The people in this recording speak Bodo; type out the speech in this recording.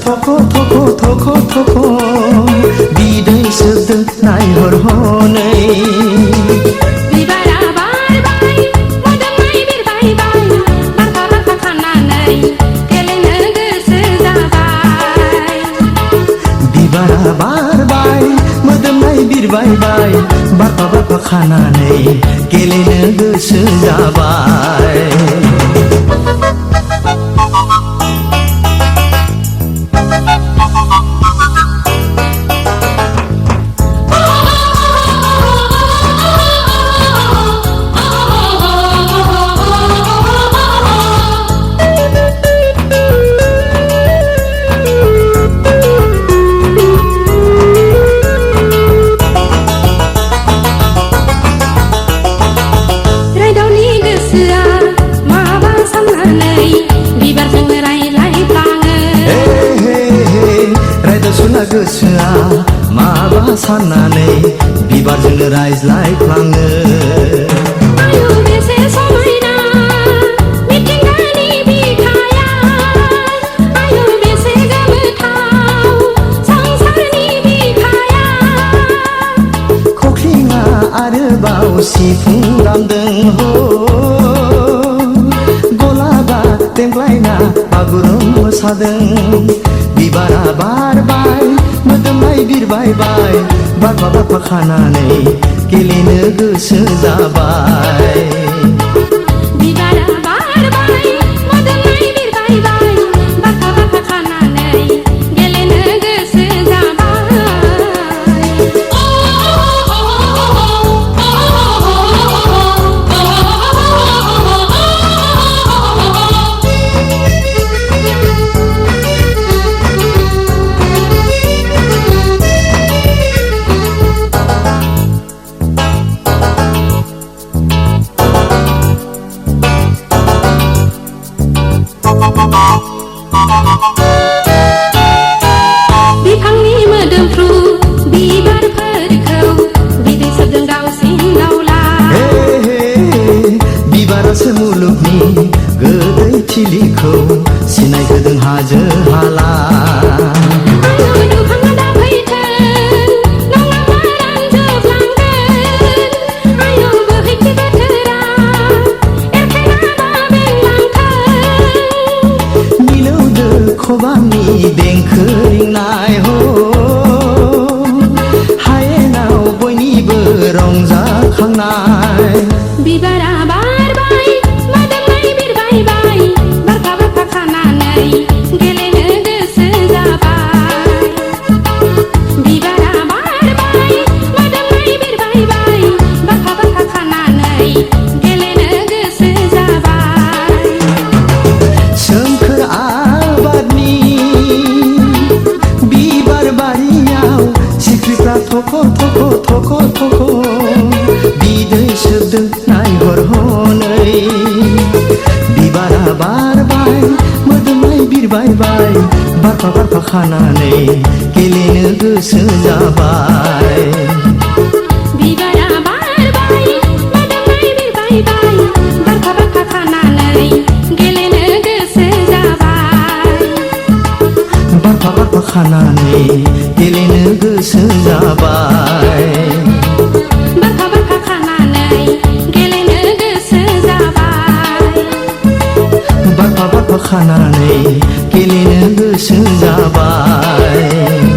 थख' थख' थख' थख' बिदै सोबदों नायहर हनै बिबारा बारबाय मोदोमनाय बिरबायबाय बारखा बारखा खानानै गेलेनो गोसो जाबाय बिबारा बारबाय मोदोमनाय बिरबायबाय बारखा बारखा खानानै गेलेनो गोसो जाबाय गोसोआ माबा साननानै बिबारजोंनो रायज्लायफ्लाङो आयौ बेसे समायना मिथिंगानि बिखाया आयौ बेसे गोमोथाव संसारनि बिखाया खख्लिङा आरोबाव सिफुं दामदों हो गलाबा देंग्लायना बागुरुम मोसादों बिबारा बारबाय मोदोमनाय बिरबायबाय बारखा बारखा खानानै गेलेनो गोसो जाबाय बिबारा बारबाय मोदोमनाय बिरबायबाय बारखा बारखा खानानै गेलेनो गोसो बिफांनि मोदोमफ्रु बिबारफोरखौ बिदै सोबदों दाउसिन दाउला बिबारासो मुलुगनि गोदै थिलिखौ सिनायहोदों हाजो हाला खबामनि देंखो रिंनाय हो हायेनाव बयनिबो रंजाखांनाय बिबारा बारबाय मोदोमनाय बिरबायबाय बारखा बारखा खानानै गेलेनो गोसो जाबाय बिबारा बारबाय मोदोमनाय बिरबायबाय बारखा बारखा खानानै गेलेनो गोसो जाबाय सोमखोर बिबार बारियाव सिख्रिफ्रा थख' थख' थख' थख' बिदै सोबदों नायहर हनै बिबारा बारबाय मोदोमनाय बिरबायबाय बारखा बारखा खानानै गेलेनो गोसो जाबाय बिबारा बारबाय मोदोमनाय बिरबायबाय बारखा बारखा खानानै गेलेनो गोसो जाबाय बारखा बारखा खानानै गेलेनो गोसो जाबाय बारखा बारखा खानानै गेलेनो गोसो जाबाय बारखा बारखा खानानै गेलेनो गोसो जाबाय